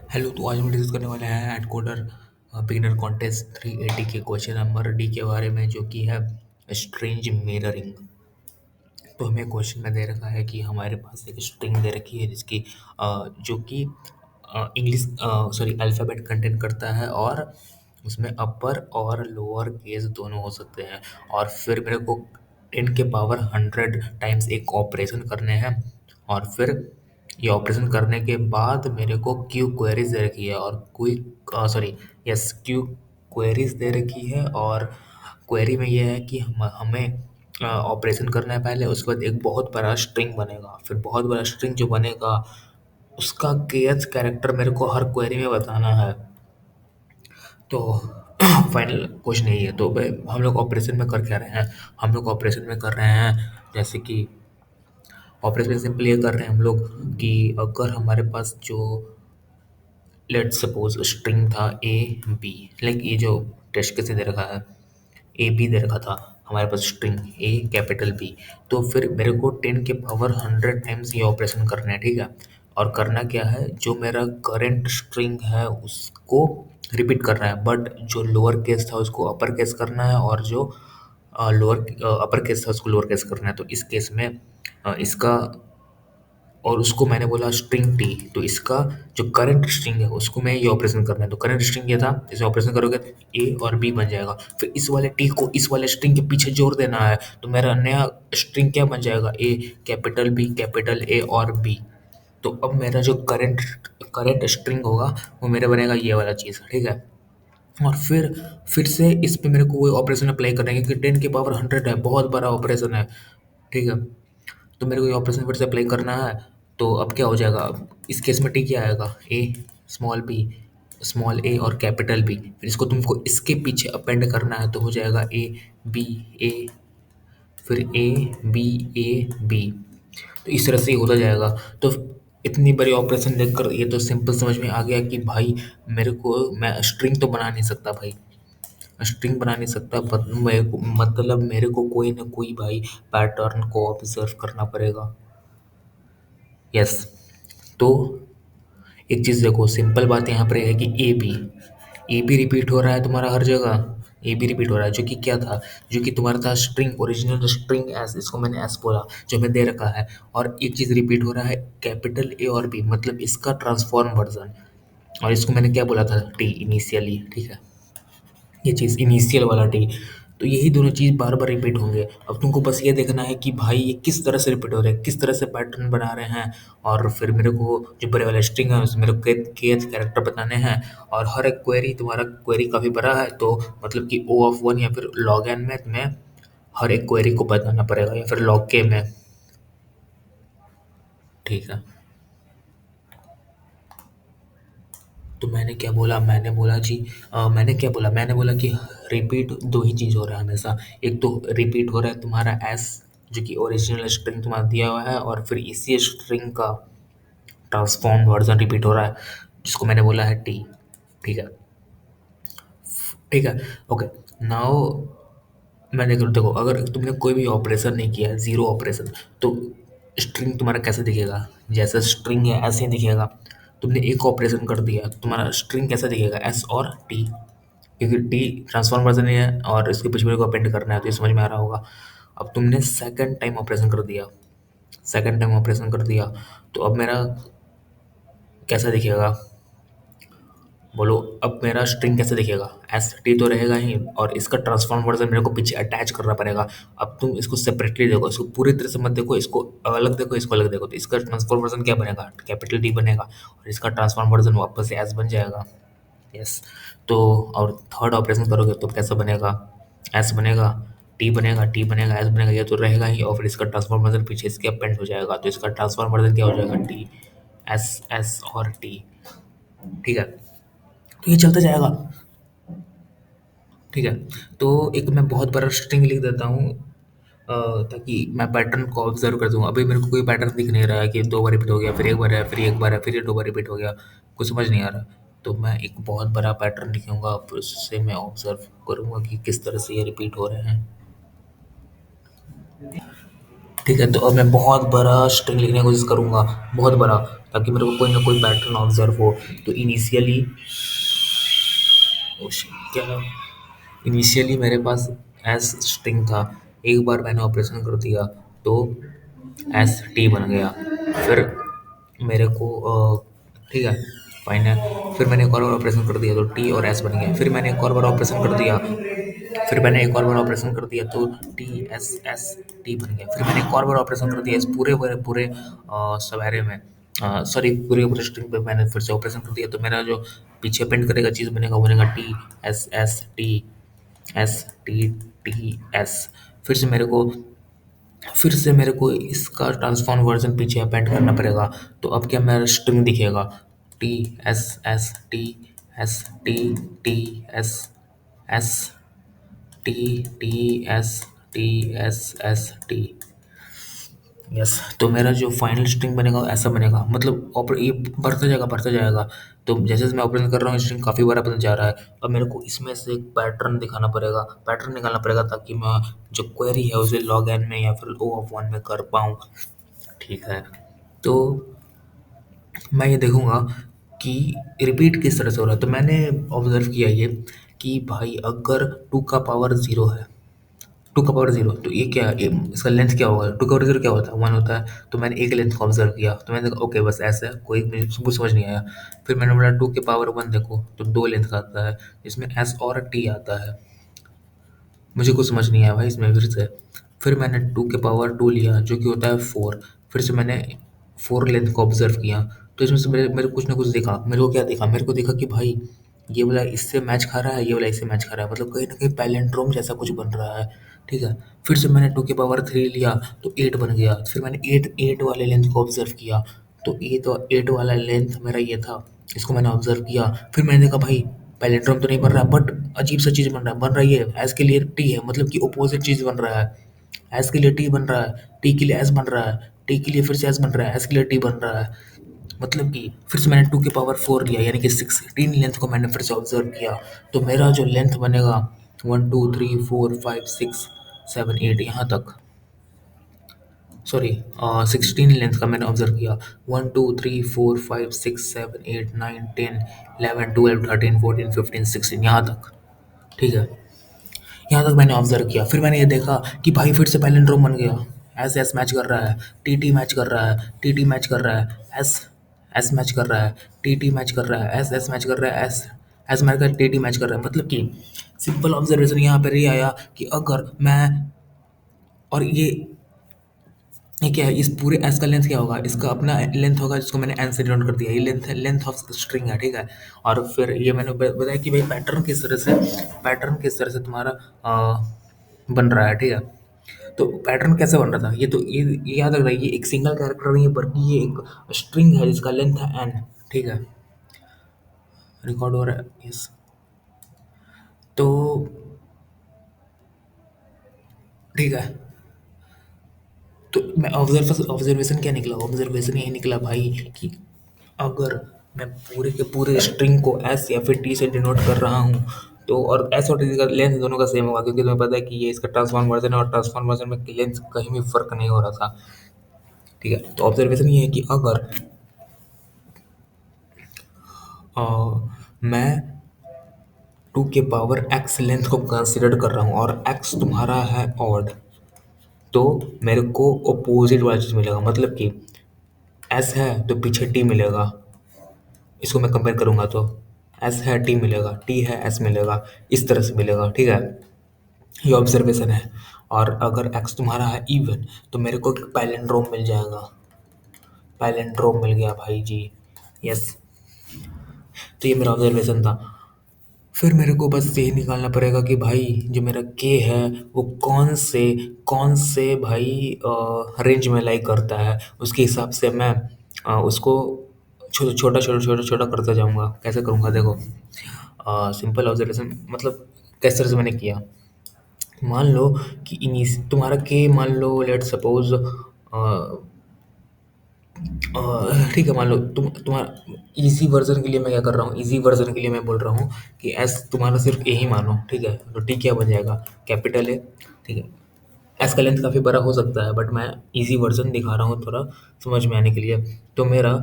Hello. तो आज हम डिस्कस करने वाले हैं एडकोडर बिगिनर कॉन्टेस्ट 380 के क्वेश्चन नंबर डी के बारे में, जो कि है स्ट्रेंज मिररिंग। तो हमें क्वेश्चन में दे रखा है कि हमारे पास एक स्ट्रिंग दे रखी है जिसकी जो कि इंग्लिश सॉरी अल्फ़ाबेट कंटेन करता है, और उसमें अपर और लोअर केस दोनों हो सकते हैं। और फिर मेरे को 10 के पावर 100 टाइम्स एक ऑपरेशन करने हैं, और फिर ये ऑपरेशन करने के बाद मेरे को क्यू क्वेरीज दे रखी है, और quick sorry yes Q queries दे रखी है। और क्वेरी में ये है कि हमें ऑपरेशन करना है पहले, उसके बाद एक बहुत बड़ा स्ट्रिंग बनेगा, फिर बहुत बड़ा स्ट्रिंग जो बनेगा उसका kth कैरेक्टर मेरे को हर क्वेरी में बताना है। तो फाइनल क्वेश्चन यही है। तो भाई हम लोग ऑपरेशन में कर क्या रहे हैं? हम लोग ऑपरेशन में कर रहे हैं, जैसे कि ऑपरेशन सिंपल ये कर रहे हैं हम लोग कि अगर हमारे पास जो लेट्स सपोज स्ट्रिंग था ए बी, लाइक ये जो टेस्ट कैसे दे रखा है, ए बी दे रखा था हमारे पास स्ट्रिंग ए कैपिटल बी। तो फिर मेरे को 10 के पावर 100 टाइम्स ये ऑपरेशन करना है, ठीक है। और करना क्या है, जो मेरा करंट स्ट्रिंग है उसको रिपीट करना है, बट जो लोअर केस था उसको अपर केस करना है, और जो लोअर अपर केस था उसको लोअर केस करना है। तो इस केस में इसका, और उसको मैंने बोला स्ट्रिंग टी, तो इसका जो करंट स्ट्रिंग है उसको मैं ये ऑपरेशन करना है। तो करंट स्ट्रिंग ये था, इसे ऑपरेशन करोगे तो ए और बी बन जाएगा। फिर इस वाले टी को इस वाले स्ट्रिंग के पीछे जोड़ देना है, तो मेरा नया स्ट्रिंग क्या बन जाएगा, ए कैपिटल बी कैपिटल ए और बी। तो अब मेरा जो करंट करंट स्ट्रिंग होगा वो मेरा बनेगा ये वाला चीज़, ठीक है। और फिर से इस पे मेरे को वही ऑपरेशन अप्लाई करना है, क्योंकि 10 के पावर 100 है, बहुत बड़ा ऑपरेशन है, ठीक है। तो मेरे को ये ऑपरेशन फिर से अप्लाई करना है। तो अब क्या हो जाएगा, अब इस केस में टी क्या आएगा, ए स्मॉल बी स्मॉल ए और कैपिटल बी। फिर इसको तुमको इसके पीछे अपेंड करना है, तो हो जाएगा ए बी ए, फिर ए बी ए बी। तो इस तरह से ही होता जाएगा। तो इतनी बड़ी ऑपरेशन देखकर ये तो सिंपल समझ में आ गया कि भाई मेरे को, मैं स्ट्रिंग तो बना नहीं सकता भाई, स्ट्रिंग बना नहीं सकता, मतलब मेरे को कोई ना कोई भाई पैटर्न को ऑब्जर्व करना पड़ेगा। यस। तो एक चीज़ देखो, सिंपल बात यहाँ पर है कि ए बी रिपीट हो रहा है तुम्हारा हर जगह, ए बी रिपीट हो रहा है, जो कि क्या था, जो कि तुम्हारा था स्ट्रिंग, ओरिजिनल स्ट्रिंग एस, इसको मैंने एस बोला, जो हमें दे रखा है। और एक चीज़ रिपीट हो रहा है कैपिटल ए और बी, मतलब इसका ट्रांसफॉर्म वर्जन। और इसको मैंने क्या बोला था, टी इनिशियली, ठीक है, ये चीज़ इनिशियल वाला टी। तो यही दोनों चीज़ बार बार रिपीट होंगे। अब तुमको बस ये देखना है कि भाई ये किस तरह से रिपीट हो रहे हैं, किस तरह से पैटर्न बना रहे हैं। और फिर मेरे को जो बड़े वाले स्ट्रिंग है उसमें मेरे को kth कैरेक्टर बताने हैं। और हर एक क्वेरी, तुम्हारा क्वेरी काफ़ी बड़ा है, तो मतलब कि ओ ऑफ वन या फिर लॉग एन में तुम्हें हर एक क्वेरी को बताना पड़ेगा, या फिर लॉग के में, ठीक है। तो मैंने क्या बोला, मैंने बोला जी मैंने क्या बोला, मैंने बोला कि रिपीट दो ही चीज़ हो रहा है हमेशा। एक तो रिपीट हो रहा है तुम्हारा एस, जो कि ओरिजिनल स्ट्रिंग तुम्हारा दिया हुआ है, और फिर इसी स्ट्रिंग का ट्रांसफॉर्म वर्जन रिपीट हो रहा है, जिसको मैंने बोला है टी, ठीक है। ठीक है, ओके। नाउ मैंने देखो, अगर तुमने कोई भी ऑपरेशन नहीं किया है, ज़ीरो ऑपरेशन, तो स्ट्रिंग तुम्हारा कैसे दिखेगा, जैसे स्ट्रिंग है ऐसे ही दिखेगा। तुमने एक ऑपरेशन कर दिया तो तुम्हारा स्ट्रिंग कैसा दिखेगा, एस और टी, क्योंकि टी ट्रांसफॉर्म वर्जन ही है, और इसके पीछे मेरे को अपेंड करना है, तो ये समझ में आ रहा होगा। अब तुमने सेकंड टाइम ऑपरेशन कर दिया, सेकंड टाइम ऑपरेशन कर दिया, तो अब मेरा कैसा दिखेगा, बोलो। अब मेरा स्ट्रिंग कैसे दिखेगा, एस टी तो रहेगा ही, और इसका ट्रांसफॉर्म वर्जन मेरे को पीछे अटैच करना पड़ेगा। अब तुम इसको सेपरेटली देखो, इसको पूरी तरह से मत देखो, इसको अलग देखो, इसको अलग देखो। तो इसका ट्रांसफॉर्म वर्जन क्या बनेगा, कैपिटल डी बनेगा, और इसका ट्रांसफॉर्म वर्जन वापस से एस बन जाएगा। यस। तो और थर्ड ऑपरेशन करोगे तो कैसा बनेगा, एस बनेगा, टी बनेगा, टी बनेगा, एस बनेगा, ये तो रहेगा ही, और फिर इसका ट्रांसफॉर्म वर्जन पीछे इसके अपेंड हो जाएगा, तो इसका ट्रांसफॉर्म वर्जन क्या हो जाएगा, टी एस एस और टी, ठीक है। तो ये चलता जाएगा, ठीक है। तो एक मैं बहुत बड़ा स्ट्रिंग लिख देता हूँ, ताकि मैं पैटर्न को ऑब्जर्व कर दूँ। अभी मेरे को कोई पैटर्न दिख नहीं रहा है कि 2 बार रिपीट हो गया, फिर 1 बार है, फिर 1 बार है, फिर ये 2 बार रिपीट हो गया, कुछ समझ नहीं आ रहा। तो मैं एक बहुत बड़ा पैटर्न लिखूँगा, फिर उससे मैं ऑब्जर्व करूँगा कि किस तरह से ये रिपीट हो रहे हैं। ठीक है, तो अब मैं बहुत बड़ा स्ट्रिंग लिखने की कोशिश करूँगा, बहुत बड़ा, ताकि मेरे को कोई ना कोई पैटर्न ऑब्जर्व हो। तो इनिशियली क्या इनिशियली मेरे पास एस स्ट्रिंग था। एक बार मैंने ऑपरेशन कर दिया तो एस टी बन गया। फिर मेरे को ठीक है, फाइन है। फिर मैंने एक और बार ऑपरेशन कर दिया तो टी और एस बन गया। फिर मैंने एक और बार ऑपरेशन कर दिया, फिर मैंने एक और बार ऑपरेशन कर दिया तो टी एस एस टी बन गया। फिर मैंने एक और बार ऑपरेशन कर दिया इस पूरे पूरे पूरे सवेरे में, सॉरी, पूरे पूरे स्ट्रिंग पे मैंने फिर से ऑपरेशन कर दिया। तो मेरा जो पीछे पेंट करेगा चीज़ बनेगा वो बनेगा T S S T S T T S. फिर से मेरे को फिर से मेरे को इसका ट्रांसफॉर्म वर्जन पीछे अपेंड करना पड़ेगा। तो अब क्या मेरा स्ट्रिंग दिखेगा, T S S T T S S T T S T S T. Yes, तो मेरा जो फाइनल स्ट्रिंग बनेगा वो ऐसा बनेगा, मतलब ये बढ़ता जाएगा। तो जैसे जैसे मैं ऑपरेशन कर रहा हूँ स्ट्रिंग काफ़ी बड़ा बनता जा रहा है। अब मेरे को इसमें से एक पैटर्न दिखाना पड़ेगा, पैटर्न निकालना पड़ेगा, ताकि मैं जो क्वेरी है उसे लॉग एन में या फिर ओ ऑफ वन में कर पाऊँ। ठीक है, तो मैं ये देखूंगा कि रिपीट किस तरह से हो रहा है। तो मैंने ऑब्जर्व किया ये कि भाई अगर टू का पावर ज़ीरो है, टू का पावर ज़ीरो, तो ये क्या है, इसका लेंथ क्या होगा, टू का पावर ज़ीरो क्या होता है, वन होता है। तो मैंने एक लेंथ को ऑब्जर्व किया, तो मैंने देखा ओके बस ऐसा है, कोई मुझे कुछ समझ नहीं आया। फिर मैंने बोला टू के पावर वन देखो तो दो लेंथ का आता है, इसमें एस और टी आता है। मुझे कुछ समझ नहीं आया भाई इसमें फिर से। फिर मैंने टू के पावर टू लिया जो कि होता है फोर। फिर से मैंने फोर लेंथ को ऑब्जर्व किया, तो इसमें से मेरे मेरे को कुछ ना कुछ दिखा। मेरे को क्या दिखा, मेरे को दिखा कि भाई ये वाला इससे मैच खा रहा है, ये वाला इससे मैच खा रहा है, मतलब कहीं ना कहीं पैलेंड्रोम जैसा कुछ बन रहा है। ठीक है, फिर से मैंने टू के पावर थ्री लिया तो एट बन गया। फिर मैंने एट एट वाले लेंथ को ऑब्जर्व किया, तो एट वाला लेंथ मेरा ये था, इसको मैंने ऑब्जर्व किया। फिर मैंने देखा भाई पैलिंड्रोम तो नहीं बन रहा, बट अजीब सा चीज़ बन रहा है ये, एस के लिए टी है, मतलब कि अपोजिट चीज़ बन रहा है। एस के लिए टी बन रहा है, टी के लिए एस बन रहा है, टी के लिए फिर से एस बन रहा है, एस के लिए टी बन रहा है। मतलब कि फिर से मैंने टू के पावर फोर लिया, यानी कि सिक्सटीन लेंथ को मैंने फिर से ऑब्जर्व किया। तो मेरा जो लेंथ बनेगा one two three four five six seven eight, यहाँ तक, सॉरी, सिक्सटीन लेंथ का मैंने ऑब्जर्व किया। One two three four five six seven eight nine ten eleven twelve thirteen fourteen fifteen sixteen, यहाँ तक। ठीक है, यहाँ तक मैंने ऑब्जर्व किया। फिर मैंने ये देखा कि भाई फिर से पैलिंड्रोम बन गया। एस एस मैच कर रहा है, टी टी मैच कर रहा है, टी टी मैच कर रहा है, एस एस मैच कर रहा है, टी टी मैच कर रहा है, एस एस मैच कर रहा है, एस एस मैच कर टी टी मैच कर रहा है। मतलब कि सिंपल ऑब्जर्वेशन यहाँ पर ये आया कि अगर मैं, और ये क्या है, इस पूरे एस का लेंथ क्या होगा, इसका अपना लेंथ होगा जिसको मैंने एन से डिनोट कर दिया। ये लेंथ ऑफ स्ट्रिंग है, ठीक है। और फिर ये मैंने बताया कि भाई पैटर्न किस तरह से तुम्हारा बन रहा है, ठीक है। तो पैटर्न कैसे बन रहा था, ये याद रख रहा है, ये एक सिंगल कैरेक्टर नहीं है, बल्कि ये एक स्ट्रिंग है जिसका लेंथ है एन, ठीक है। रिकॉर्ड हो रहा है, यस। तो ठीक है, तो मैं ऑब्जर्वेशन क्या निकला, ऑब्जर्वेशन यही निकला भाई कि अगर मैं पूरे के पूरे स्ट्रिंग को एस या फिर टी से डिनोट कर रहा हूँ, तो और एस और टी का लेंथ दोनों का सेम होगा, क्योंकि तुम्हें पता है कि ये इसका ट्रांसफॉर्म वर्जन है और ट्रांसफॉर्म वर्जन में लेंथ कहीं भी फर्क नहीं हो रहा था। ठीक है, तो ऑब्जर्वेशन ये है कि अगर अ, मैं टू के पावर एक्स लेंथ को कंसिडर कर रहा हूँ और एक्स तुम्हारा है ऑड, तो मेरे को अपोजिट वाला चीज़ मिलेगा, मतलब कि एस है तो पीछे टी मिलेगा। इसको मैं कंपेयर करूंगा तो एस है टी मिलेगा, टी है एस मिलेगा, इस तरह से मिलेगा, ठीक है। ये ऑब्जर्वेशन है। और अगर एक्स तुम्हारा है इवन, तो मेरे को पैलेंड्रोम मिल जाएगा, पैलेंड्रोम मिल गया भाई जी, यस। तो ये मेरा ऑब्जर्वेशन था। फिर मेरे को बस यही निकालना पड़ेगा कि भाई जो मेरा के है वो कौन से भाई रेंज में लाई करता है, उसके हिसाब से मैं उसको छोटा करता जाऊंगा। कैसे करूंगा देखो, सिंपल ऑब्जर्वेशन, मतलब किस तरह से मैंने किया। मान लो कि तुम्हारा के, मान लो लेट सपोज, ठीक है, मान लो तुम्हारा इजी वर्जन के लिए मैं क्या कर रहा हूँ, इजी वर्जन के लिए मैं बोल रहा हूँ कि एस तुम्हारा सिर्फ ए ही मानो, ठीक है। तो टी क्या बन जाएगा, कैपिटल ए, ठीक है। एस का लेंथ काफ़ी बड़ा हो सकता है, बट मैं इजी वर्जन दिखा रहा हूँ थोड़ा समझ में आने के लिए। तो मेरा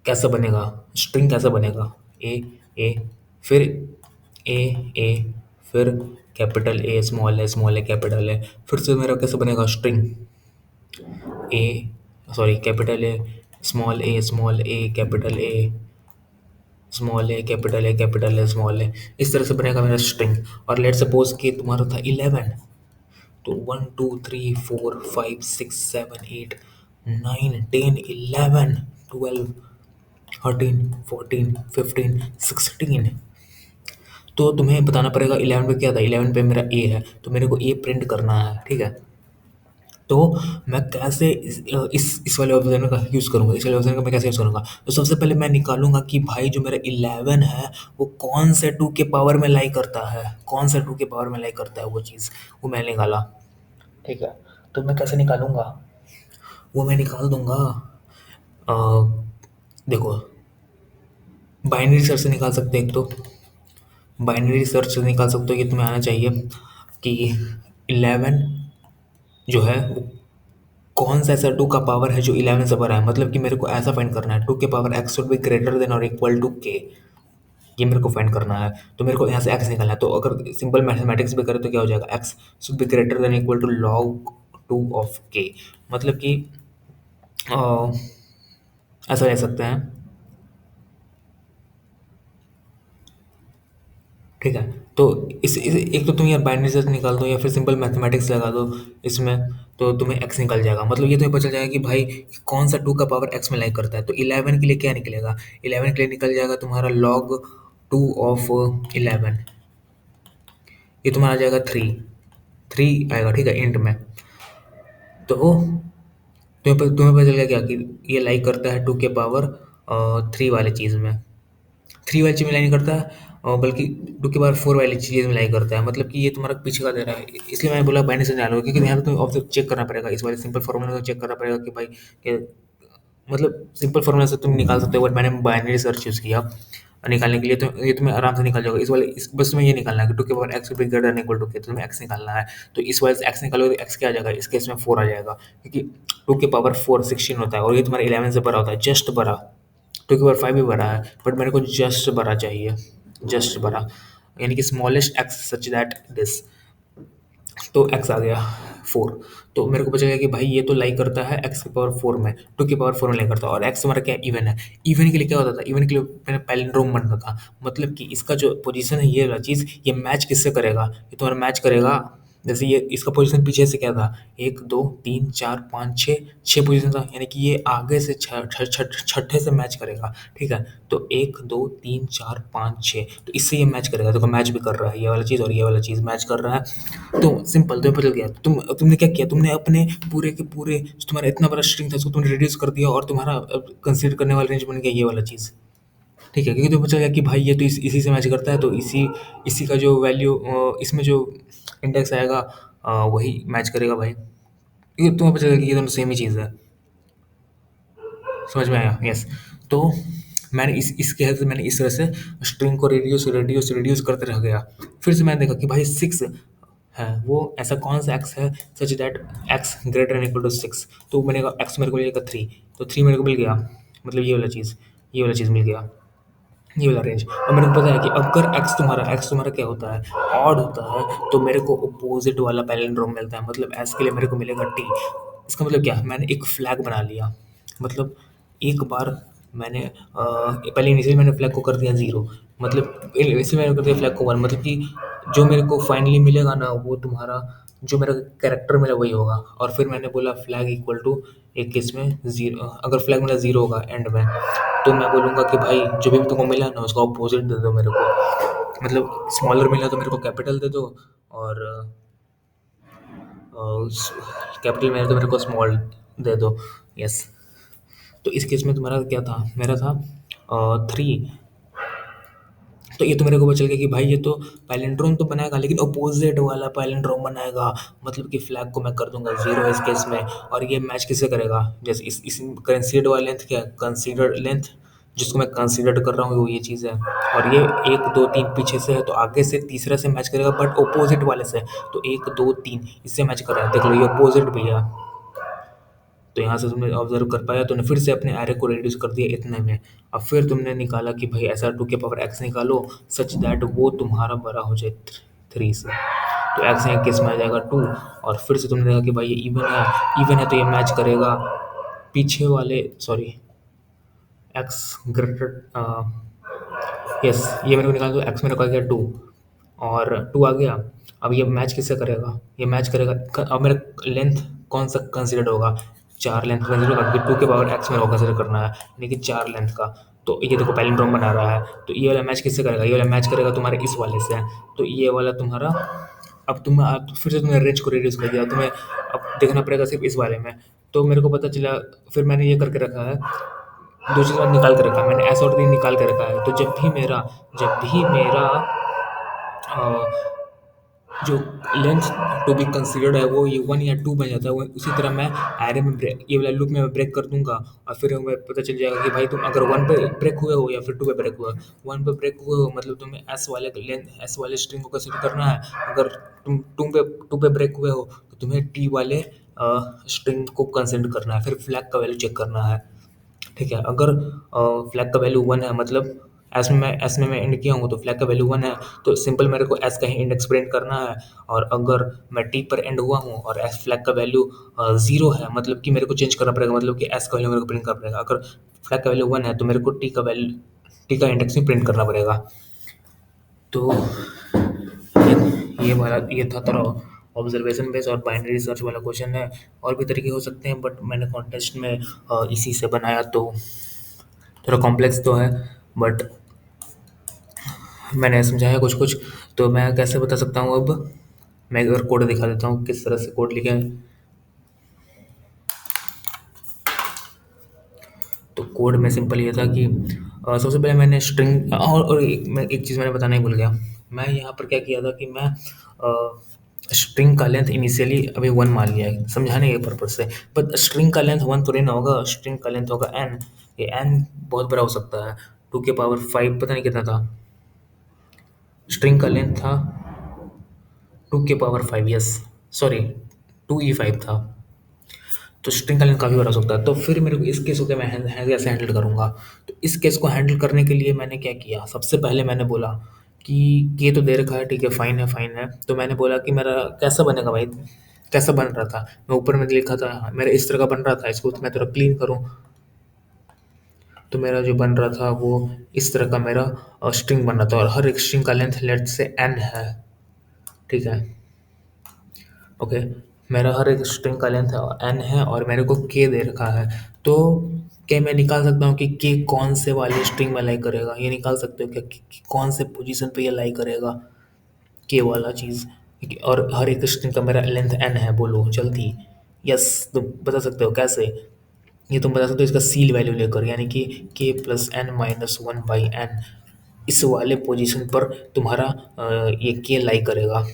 कैसा बनेगा, स्ट्रिंग कैसा बनेगा, ए, फिर ए ए, फिर capital A small A capital A, फिर से मेरा कैसा बनेगा string A, sorry capital A small A capital A small A capital A capital A small A, इस तरह से बनेगा मेरा स्ट्रिंग। और लेट सपोज कि तुम्हारा था 11, तो 1 2 3 4 5 6 7 8 9 10 11 12 13 14 15 16। तो तुम्हें बताना पड़ेगा 11 पे क्या था, 11 पे मेरा ए है, तो मेरे को ए प्रिंट करना है, ठीक है। तो मैं कैसे इस वाले ऑप्शन का यूज़ करूँगा, इस वाले ऑप्शन का मैं कैसे यूज़ करूँगा। तो सबसे पहले मैं निकालूंगा कि भाई जो मेरा 11 है वो कौन से 2 के पावर में लाई करता है, कौन से 2 के पावर में लाई करता है वो चीज़, वो मैं निकाला, ठीक है। तो मैं कैसे निकालूंगा, वो मैं निकाल दूंगा। अ, देखो, बाइनरी सर्च से निकाल सकते हैं। एक तो बाइनरी सर्च से निकाल सकते हो, ये तुम्हें आना चाहिए कि 11 जो है वो कौन सा ऐसा 2 का पावर है जो 11 से बड़ा है। मतलब कि मेरे को ऐसा फाइंड करना है 2 के power x should be greater then और इक्वल टू k, ये मेरे को फाइंड करना है। तो मेरे को यहाँ से x निकालना है। तो अगर सिंपल मैथमेटिक्स भी करें तो क्या हो जाएगा, x should be greater than equal to log 2 of k। मतलब कि अ, ऐसा ले सकते हैं, ठीक है। तो इस एक तो तुम यार बाइनरी सर्च निकाल दो या फिर सिंपल मैथमेटिक्स लगा दो इसमें, तो तुम्हें x निकल जाएगा। मतलब ये तुम्हें पता चल जाएगा कि भाई कौन सा 2 का पावर x में लाई करता है। तो 11 के लिए क्या निकलेगा, 11 के लिए निकल जाएगा तुम्हारा log 2 ऑफ 11, ये तुम्हारा आ जाएगा 3, 3 आएगा, ठीक है, इंट में। तो तुम्हें पता चल गया क्या कि ये लाई करता है 2 के पावर 3 वाले चीज़ में, 3 वाली चीज़ में लाई नहीं करता है, और बल्कि 2 के पावर 4 वाली चीज़ में लाई करता है। मतलब कि ये तुम्हारा पीछे का दे रहा है, इसलिए मैंने बोला बाइनरी से निकालो, क्योंकि यहाँ पे तुम्हें ऑब्जेक्ट चेक करना पड़ेगा, इस वाले सिंपल फॉर्मूला को चेक करना पड़ेगा कि भाई मतलब सिंपल फॉर्मूला से तुम निकाल सकते हो, बट मैंने बाइनरी सर्च यूज़ किया निकालने के लिए, तो ये तुम्हें आराम से निकल जाएगा। इस वाले इस बस तुम्हें ये निकालना है कि 2 के power x greater than equal to k, तो तुम्हें x निकालना है। तो इस वाले से x निकालोगे तो x क्या आ जाएगा, इस केस में 4 आ जाएगा, क्योंकि 2 के पावर 4 16 होता है और ये तुम्हारा 11 से बड़ा होता है, जस्ट बड़ा। 2 के पावर 5 भी बड़ा है, बट मेरे को जस्ट बड़ा चाहिए, जस्ट बड़ा, यानी कि smallest x such that this. तो x आ गया 4। तो मेरे को पता चला कि भाई ये तो लाई करता है x की पावर 4 में, 2 की पावर 4 में लाई करता है, और x हमारा क्या इवन है। इवन के लिए क्या होता था, इवन के लिए मैंने पैलिंड्रोम बनता था। मतलब कि इसका जो पोजीशन है ये वाला चीज़, ये मैच किससे करेगा, ये तुम्हारा मैच करेगा, जैसे ये इसका पोजीशन पीछे से क्या था, 1 2 3 4 5 6, 6 पोजीशन था, यानी कि ये आगे से छठे से मैच करेगा, ठीक है। तो 1 2 3 4 5 6, तो इससे ये मैच करेगा। तो मैच भी कर रहा है, ये वाला चीज़ और ये वाला चीज़ मैच कर रहा है। तो सिंपल, तो बदल गया। तुमने क्या किया, तुमने अपने पूरे के पूरे जो तुम्हारा इतना बड़ा स्ट्रिंग था उसको तुमने रिड्यूस कर दिया, और तुम्हारा कंसीडर करने वाला रेंज बन गया ये वाला चीज़, ठीक है। क्योंकि तुम्हें पता चला कि भाई ये तो इसी से मैच करता है, तो इसी इसी का जो वैल्यू इसमें जो इंडेक्स आएगा वही मैच करेगा भाई। ये तुम्हें पता चला कि ये दोनों सेम ही चीज़ है, समझ में आया, यस। तो मैंने इसके हेल्प से मैंने इस तरह से स्ट्रिंग को रिड्यूस रिड्यूस रिड्यूस करते रह गया। फिर से मैंने देखा कि भाई 6 है, वो ऐसा कौन सा एक्स है such that x greater and equal to 6। तो मैंने कहा एक्स मेरे को मिलेगा 3, तो 3 मेरे को मिल गया, मतलब ये वाला चीज़, ये वाला चीज़ मिल गया, ये वाला रेंज। और मेरे को पता है कि अगर एक्स तुम्हारा क्या होता है, ऑड होता है, तो मेरे को अपोजिट वाला पैलिंड्रोम मिलता है। मतलब एस के लिए मेरे को मिलेगा टी। इसका मतलब क्या है, मैंने एक फ्लैग बना लिया। मतलब एक बार मैंने पहले इनिशियली मैंने फ्लैग को कर दिया 0, मतलब इनिशियली मैंने कर दिया फ्लैग को 1, मतलब कि जो मेरे को फाइनली मिलेगा ना वो तुम्हारा जो मेरा कैरेक्टर मिला वही होगा। और फिर मैंने बोला फ्लैग इक्वल टू एक केस में 0, अगर फ्लैग मेरा 0 होगा एंड में, तो मैं बोलूँगा कि भाई जो भी तुमको मिला ना उसका अपोजिट दे दो मेरे को। मतलब स्मॉलर मिला तो मेरे को कैपिटल दे दो, और कैपिटल मिला तो मेरे को स्मॉल दे दो, यस। तो इस केस में तुम्हारा क्या था, मेरा था 3। तो ये तो मेरे को पता चल गया कि भाई ये तो पैलिंड्रोम तो बनाएगा, लेकिन अपोजिट वाला पैलिंड्रोम बनाएगा। मतलब कि फ्लैग को मैं कर दूंगा 0 इस केस में, और ये मैच किससे करेगा, जैसे इस कंसीडर्ड वाला लेंथ क्या है, कंसीडर्ड लेंथ जिसको मैं कंसीडर कर रहा हूँ वो ये चीज़ है। और ये 1 2 3 पीछे से है तो आगे से तीसरा से मैच करेगा बट ऑपोजिट वाले से। तो 1 2 3 इससे मैच कर रहा है, देख लो ये ऑपोजिट भैया। तो यहाँ से तुमने ऑब्जर्व कर पाया, तुमने फिर से अपने एरे को रिड्यूस कर दिया इतने में। अब फिर तुमने निकाला कि भाई ऐसा 2 के पावर x निकालो सच दैट वो तुम्हारा बड़ा हो जाए 3 से। तो x यहाँ केस में आ जाएगा 2। और फिर से तुमने देखा कि भाई ये इवन है तो ये मैच करेगा पीछे वाले, सॉरी, x ग्रेटर, यस, ये मेरे को निकाल दो, x मेरे को आ गया 2 और 2 आ गया। अब ये मैच किससे करेगा, ये मैच करेगा अब मेरा लेंथ कौन सा कंसिडर होगा, 4 लेंथ कंसिडर होगा क्योंकि 2 के पावर x मेरे को कंसिडर करना है यानी कि 4 लेंथ का। तो ये देखो पैलिंड्रोम बना रहा है, तो ये वाला मैच किससे करेगा, ये वाला मैच करेगा तुम्हारे इस वाले से। तो ये वाला तुम्हारा, अब फिर से तुमने रेंज को रिड्यूस कर दिया, तुम्हें अब देखना पड़ेगा सिर्फ इस वाले में। तो मेरे को पता चला, फिर मैंने ये करके रखा है, दूसरी बार निकाल के रखा है मैंने, ऐसा और भी निकाल के रखा है। तो जब भी मेरा जो लेंथ टू बी कंसीडर्ड है वो ये 1 या 2 बन जाता है, वो उसी तरह मैं एरे में ब्रेक, ये वाला लूप में मैं ब्रेक कर दूंगा। और फिर हमें पता चल जाएगा कि भाई तुम अगर 1 पे ब्रेक हुए हो या फिर 2 पे ब्रेक हुए हो। 1 पे ब्रेक हुए हो मतलब तुम्हें एस वाले स्ट्रिंग को कंसीडर करना है। अगर तुम 2 पे ब्रेक हुए हो तो तुम्हें टी वाले स्ट्रिंग को कंसीडर करना है, फिर फ्लैग का वैल्यू चेक करना है। ठीक है, अगर फ्लैग का वैल्यू 1 है मतलब एस में मैं एंड किया हूँ तो फ्लैग का वैल्यू 1 है, तो सिंपल मेरे को एस का ही इंडेक्स प्रिंट करना है। और अगर मैं टी पर एंड हुआ हूँ और एस फ्लैग का वैल्यू 0 है मतलब कि मेरे को चेंज करना पड़ेगा, मतलब कि एस का वैल्यू मेरे को प्रिंट करना पड़ेगा। अगर फ्लैग का वैल्यू 1 है तो मेरे को टी का इंडेक्स भी प्रिंट करना पड़ेगा। तो ये था थोड़ा ऑब्जर्वेशन बेस्ड और बाइनरी सर्च वाला क्वेश्चन है। और भी तरीके हो सकते हैं बट मैंने कॉन्टेस्ट में इसी से बनाया, तो थोड़ा कॉम्प्लेक्स तो है बट मैंने समझाया कुछ कुछ। तो मैं कैसे बता सकता हूँ, अब मैं अगर कोड दिखा देता हूँ किस तरह से कोड लिखे हैं। तो कोड में सिंपल ये था कि सबसे पहले मैंने स्ट्रिंग और एक चीज़ मैंने बताना ही भूल गया। मैं यहाँ पर क्या किया था कि मैं स्ट्रिंग का लेंथ इनिशियली अभी 1 मान लिया है समझाने के पर्पज से, बट स्ट्रिंग का लेंथ 1 थोड़ी ना होगा, स्ट्रिंग का लेंथ होगा n। ये n बहुत बड़ा हो सकता है, 2 के पावर 5 पता नहीं कितना था। स्ट्रिंग का लेंथ था 2 के पावर 5, यस, सॉरी 2e5 था। तो स्ट्रिंग का लेंथ काफ़ी बड़ा हो सकता है। तो फिर मेरे को इस केस को क्या मैं कैसे हैंडल करूँगा। तो इस केस को हैंडल करने के लिए मैंने क्या किया, सबसे पहले मैंने बोला कि ये तो दे रखा है, ठीक है, फाइन है फाइन है। तो मैंने बोला कि मेरा कैसा बनेगा भाई, कैसा बन रहा था, मैं ऊपर में लिखा था मेरा इस तरह का बन रहा था, इसको तो मैं थोड़ा क्लीन करूँ। तो मेरा जो बन रहा था वो इस तरह का मेरा स्ट्रिंग बन रहा था और हर एक स्ट्रिंग का लेंथ लेट से n है, ठीक है, ओके। मेरा हर एक स्ट्रिंग का लेंथ n है और मेरे को k दे रखा है। तो क्या मैं निकाल सकता हूँ कि k कौन से वाले स्ट्रिंग में लाई करेगा, ये निकाल सकते हो क्या कि कौन से पोजीशन पे ये लाई करेगा k वाला चीज़। और हर एक स्ट्रिंग का मेरा लेंथ n है, बोलो जल्दी। यस, तुम बता सकते हो कैसे, ये तुम बता सकते हो इसका सील वैल्यू लेकर, यानी कि k+n-1/n इस वाले पोजीशन पर तुम्हारा ये k लाई करेगा।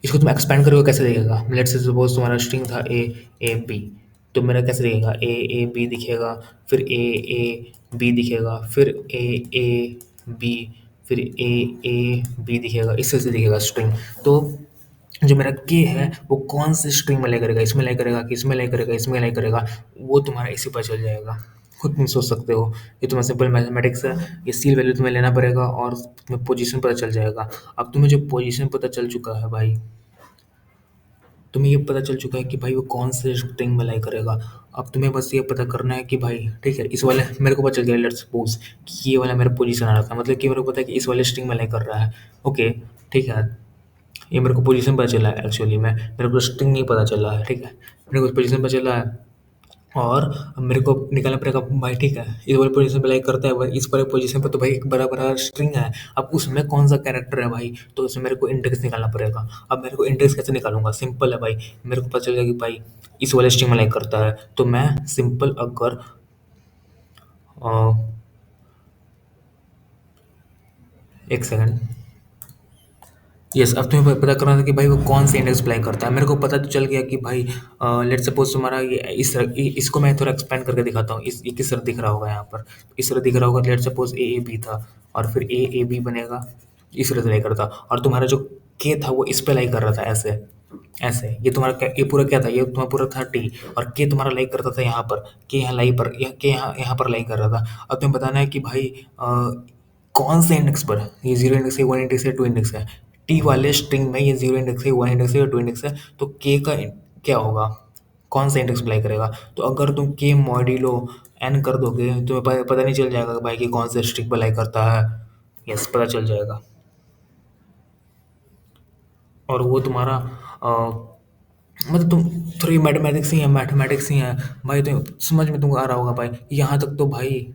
इसको तुम एक्सपेंड करोगे कैसे दिखेगा, लेट्स से सपोज तुम्हारा स्ट्रिंग था ए ए बी, तो मेरा कैसे दिखेगा, ए ए बी दिखेगा, फिर ए ए बी दिखेगा, फिर ए ए बी, फिर ए ए बी दिखेगा, इस तरह से दिखेगा स्ट्रिंग। तो जो मेरा के है वो कौन से स्ट्रिंग में लाई करेगा, इसमें लाई करेगा कि इसमें लाई करेगा, इसमें लाई करेगा, वो तुम्हारा इसी पर चल जाएगा। खुद तुम सोच सकते हो, ये तुम्हारा सिंपल मैथमेटिक्स है। ये सील वैल्यू तुम्हें लेना पड़ेगा और तुम्हें पोजीशन पता चल जाएगा। अब तुम्हें जो पोजीशन पता चल चुका है भाई, तुम्हें ये पता चल चुका है कि भाई वो कौन से स्ट्रिंग में लाई करेगा। अब तुम्हें बस ये पता करना है कि भाई ठीक है, इस वाले मेरे को पता चल गया, लेट्स सपोज कि ये वाला मेरा पोजीशन आ रहा था, मतलब कि मेरे को पता है कि इस वाले स्ट्रिंग में लाई कर रहा है, ओके, ठीक है। ये मेरे को पोजीशन पता चला है, एक्चुअली में मेरे को स्ट्रिंग नहीं पता चला है, ठीक है, मेरे को पोजीशन पता चला है। और मेरे को निकालना पड़ेगा भाई, ठीक है, इस वाले पोजीशन पे लाइक करता है भाई, इस वाले पोजीशन पे तो भाई एक बड़ा बड़ा स्ट्रिंग है, अब उसमें कौन सा कैरेक्टर है भाई, तो उसमें मेरे को इंडेक्स निकालना पड़ेगा। अब मेरे को इंडेक्स कैसे निकालूंगा, सिंपल है भाई, मेरे को पता चल गया कि भाई इस वाले स्ट्रिंग में लाइक करता है, तो मैं सिंपल अगर अ, एक सेकंड, यस, अब तुम्हें पता करना था कि भाई वो कौन सी इंडेक्स अप्लाई करता है। मेरे को पता तो चल गया कि भाई लेट्स सपोज तुम्हारा ये इसको मैं थोड़ा एक्सपेंड करके दिखाता हूँ। ये किस तरह दिख रहा होगा यहाँ पर, इस तरह दिख रहा होगा। Let's suppose a A B था, और फिर ए ए बी बनेगा, इस तरह से लाई करता। और तुम्हारा जो के था वो इस पे लाई कर रहा था, ऐसे ऐसे। ये तुम्हारा ये पूरा क्या था, ये तुम्हारा पूरा था टी, और के तुम्हारा लाई करता था यहाँ पर, के यहाँ लाई पर, के यहाँ पर लाई कर रहा था। अब तुम्हें बताना है कि भाई कौन से इंडेक्स पर, ये जीरो इंडेक्स है, वन इंडेक्स है, टू इंडेक्स है। टी वाले स्ट्रिंग में ये जीरो इंडेक्स है, वन इंडेक्स है या टू इंडेक्स है, तो के का क्या होगा, कौन सा इंडेक्स अप्लाई करेगा। तो अगर तुम के मॉड्यूलो एन कर दोगे तो पता नहीं चल जाएगा कि भाई कि कौन से स्ट्रिंग अप्लाई करता है। यस, पता चल जाएगा। और वो तुम्हारा मतलब तुम थोड़ी मैथमेटिक्स ही है भाई, तो समझ में तुमको आ रहा होगा भाई। यहाँ तक तो भाई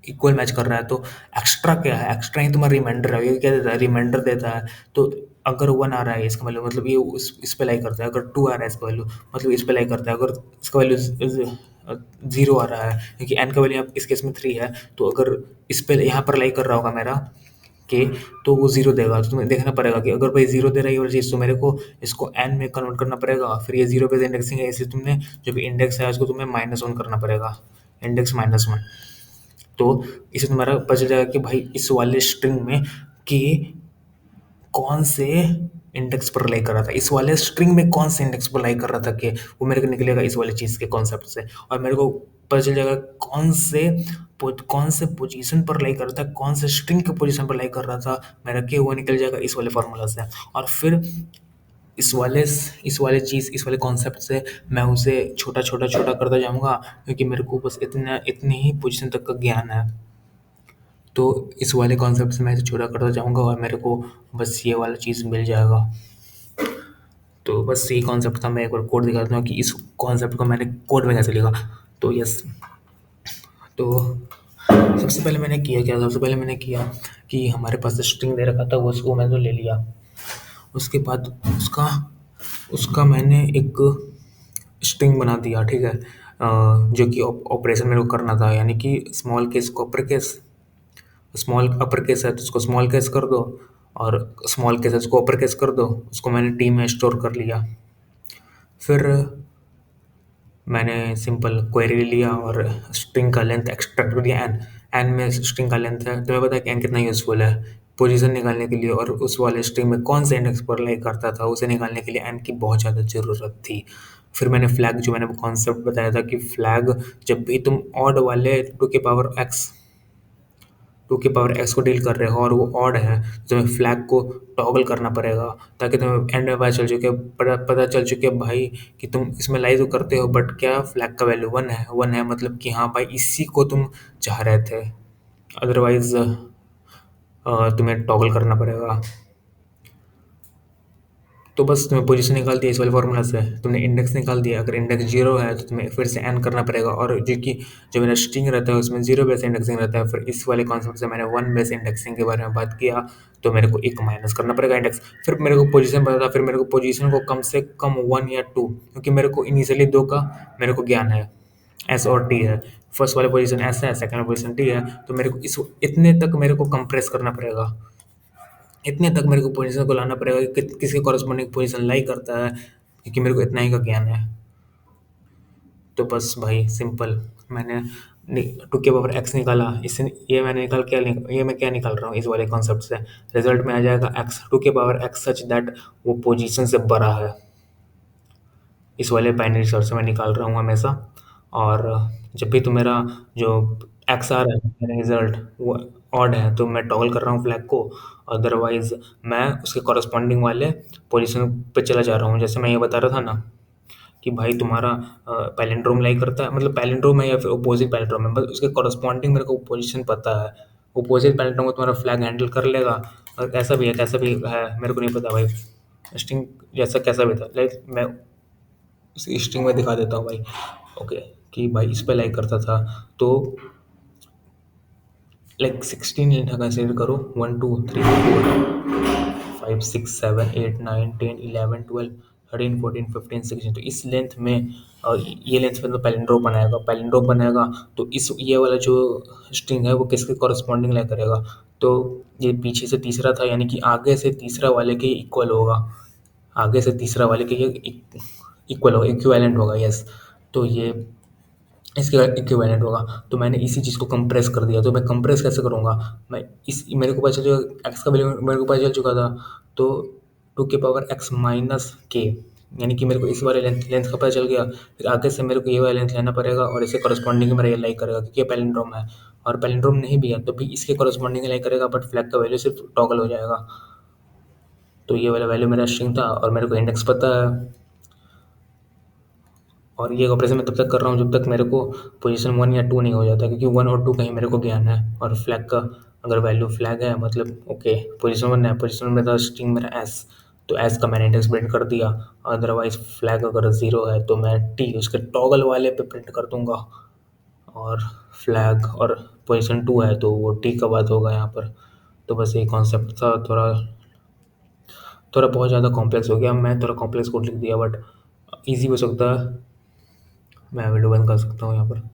इक्वल मैच कर रहा है, तो एक्स्ट्रा क्या है, एक्स्ट्रा ही तुम्हारा रिमाइंडर है। ये क्या देता है, रिमाइंडर देता है। तो अगर वन आ रहा है इसका मतलब ये इस पे लाई करता है। अगर टू आ रहा है इसका वैल्यू, मतलब इस पे लाई करता है। अगर इसका वैल्यू जीरो आ रहा है, क्योंकि एन का वैल्यू इस केस में थ्री है, तो अगर इस पे यहाँ पर लाई कर रहा होगा मेरा के, तो वो जीरो देगा। तो तुम्हें देखना पड़ेगा कि अगर भाई जीरो दे रहा है ये वाली चीज़, तो मेरे को इसको एन में कन्वर्ट करना पड़ेगा। फिर ये जीरो पे इंडेक्सिंग है, इसलिए तुमने जो भी इंडेक्स है उसको तुम्हें माइनस वन करना पड़ेगा, इंडेक्स माइनस वन। तो इससे तुम्हारा पता चल जाएगा कि भाई इस वाले स्ट्रिंग में के कौन से इंडेक्स पर लाई कर रहा था, इस वाले स्ट्रिंग में कौन से इंडेक्स पर लाई कर रहा था के, वो मेरे को निकलेगा इस वाली चीज़ के कॉन्सेप्ट से। और मेरे को पता चल जाएगा कौन से पोजीशन पर लाई कर रहा था, कौन से स्ट्रिंग के पोजीशन पर लाई कर रहा था मेरा के, वो निकल जाएगा इस वाले फार्मूला से। और फिर इस वाले कॉन्सेप्ट से मैं उसे छोटा छोटा छोटा करता जाऊंगा, क्योंकि मेरे को बस इतनी ही पोजीशन तक का ज्ञान है। तो इस वाले कॉन्सेप्ट से मैं इसे छोटा करता जाऊँगा और मेरे को बस ये वाला चीज़ मिल जाएगा। तो बस यही कॉन्सेप्ट था। मैं एक बार कोड दिखाता हूँ कि इस कॉन्सेप्ट को मैंने कोड में कैसे लिखा। तो यस, तो सबसे पहले मैंने किया कि हमारे पास स्ट्रिंग दे रखा था, वो उसको मैंने तो ले लिया। उसके बाद उसका उसका मैंने एक स्ट्रिंग बना दिया, ठीक है। जो कि ऑपरेशन मेरे को करना था, यानी कि स्मॉल केस को upper case, small upper case है तो उसको स्मॉल केस कर दो, और स्मॉल केस है उसको अपर केस कर दो। उसको मैंने टी में स्टोर कर लिया। फिर मैंने सिंपल क्वेरी लिया और स्ट्रिंग का लेंथ एक्सट्रैक्ट कर दिया। एन एन में स्ट्रिंग का लेंथ है, तुम्हें पता है कि एन कितना यूज़फुल है पोजीशन निकालने के लिए, और उस वाले स्ट्रिंग में कौन से इंडेक्स पर लाई करता था उसे निकालने के लिए एन की बहुत ज़्यादा ज़रूरत थी। फिर मैंने फ्लैग, जो मैंने कॉन्सेप्ट बताया था कि फ्लैग, जब भी तुम ऑड वाले टू के पावर एक्स, टू की पावर एक्स को डील कर रहे हो और वो ऑड है, तो तुम्हें फ्लैग को टॉगल करना पड़ेगा, ताकि तुम्हें एंड में पता चल चुके भाई कि तुम इसमें लाई तो करते हो, बट क्या फ्लैग का वैल्यू वन है, मतलब कि हाँ भाई इसी को तुम चाह रहे थे। अदरवाइज तुम्हें टॉगल करना पड़ेगा। तो बस तुम्हें पोजीशन निकाल दिया इस वाले फार्मूला से, तुमने इंडेक्स निकाल दिया। अगर इंडेक्स जीरो है तो तुम्हें फिर से एन करना पड़ेगा, और जो मेरा स्ट्रिंग रहता है उसमें जीरो बेस इंडेक्सिंग रहता है। फिर इस वाले कॉन्सेप्ट से मैंने वन बेस इंडेक्सिंग के बारे में बात किया, तो मेरे को एक माइनस करना पड़ेगा इंडेक्स। फिर मेरे को पोजीशन पता था, फिर मेरे को पोजीशन को कम से कम वन या टू, क्योंकि मेरे को इनिशियली दो का मेरे को ज्ञान है, एस और टी है। फर्स्ट वाले पोजीशन एस है, सेकंड वाला पोजीशन टी है, तो मेरे को इस इतने तक मेरे को कंप्रेस करना पड़ेगा। इतने तक मेरे को पोजीशन को लाना पड़ेगा कि किसके कॉरस्पॉन्डिंग पोजीशन लाई करता है, क्योंकि मेरे को इतना ही का ज्ञान है। तो बस भाई सिंपल, मैंने टू के पावर एक्स निकाला। इससे ये मैंने ये मैं क्या निकाल रहा हूँ इस वाले कॉन्सेप्ट से, रिजल्ट में आ जाएगा एक्स टू के पावर एक्स सच दैट वो पोजीशन से बड़ा है। इस वाले बाइनरी सर्च से मैं निकाल रहा हूँ हमेशा। और जब भी तो मेरा जो एक्स आ रहा है, मेरा रिजल्ट वो ऑड है, तो मैं टॉगल कर रहा हूँ फ्लैग को। अदरवाइज मैं उसके कॉरस्पॉन्डिंग वाले पोजीशन पे चला जा रहा हूँ। जैसे मैं ये बता रहा था ना कि भाई तुम्हारा पैलिंड्रोम लाई करता है, मतलब पैलिंड्रोम है या फिर अपोजिट पैलिंड्रोम है, बस उसके कॉरस्पॉन्डिंग मेरे को पोजीशन पता है। अपोजिट पैलिंड्रोम को तुम्हारा फ्लैग हैंडल कर लेगा, और ऐसा भी है कैसा भी है मेरे को नहीं पता भाई। स्ट्रिंग जैसा कैसा भी था, लाइक मैं उस स्ट्रिंग में दिखा देता हूँ भाई। ओके, कि भाई इस पे लाइक करता था, तो लाइक 16 यहाँ कंसिडर करो, 1 2 3 4 5 6 7 8 9 10 11 12 13, 14, 15, 16, तो इस लेंथ में ये लेंथ में तो पैलिंड्रोम बनाएगा। पैलिंड्रोम बनाएगा तो इस ये वाला जो स्ट्रिंग है वो किसके कॉरस्पॉन्डिंग लाइक करेगा। तो ये पीछे से तीसरा था, यानी कि आगे से तीसरा वाले के इक्वल होगा। आगे से तीसरा वाले के ये इक्वल होगा, इक्विवेलेंट होगा। यस, तो ये इसके इक्विवेलेंट होगा। तो मैंने इसी चीज़ को कंप्रेस कर दिया। तो मैं कंप्रेस कैसे करूँगा, मैं इस मेरे को पता चल एक्स का वैल्यू मेरे को पता चल चुका था। तो 2 की पावर x - k, यानी कि मेरे को इस वाले लेंथ का पता चल गया। फिर आगे से मेरे को ये वाला लेंथ लेना पड़ेगा और इसके कॉरस्पॉन्डिंग मेरा ये लाइक करेगा, क्योंकि ये पैलिंड्रोम है। और पैलिंड्रोम नहीं भी है तो भी इसके कॉरस्पॉन्डिंग लाइक करेगा, बट फ्लैग का वैल्यू सिर्फ टॉगल हो जाएगा। तो ये वाला वैल्यू मेरा स्ट्रिंग था और मेरे को इंडेक्स पता है। और ये ऑपरेशन मैं तब तक कर रहा हूँ जब तक मेरे को पोजीशन 1 या 2 नहीं हो जाता, क्योंकि 1 और 2 कहीं मेरे को ज्ञान है। और फ्लैग का अगर वैल्यू फ्लैग है मतलब ओके, पोजीशन 1 है, पोजीशन में था स्ट्रिंग मेरा एस, तो एस का मैंने इंडेक्स प्रिंट कर दिया। अदरवाइज फ्लैग अगर 0 है तो मैं टी उसके टॉगल वाले पे प्रिंट कर दूंगा। और फ्लैग और पोजीशन 2 है तो वो टी का बात होगा यहाँ पर। तो बस ये कॉन्सेप्ट था। थोड़ा थोड़ा बहुत ज़्यादा कॉम्प्लेक्स हो गया, मैं थोड़ा कॉम्प्लेक्स कोड लिख दिया, बट ईजी हो सकता है। मैं वीडियो बंद कर सकता हूँ यहाँ पर।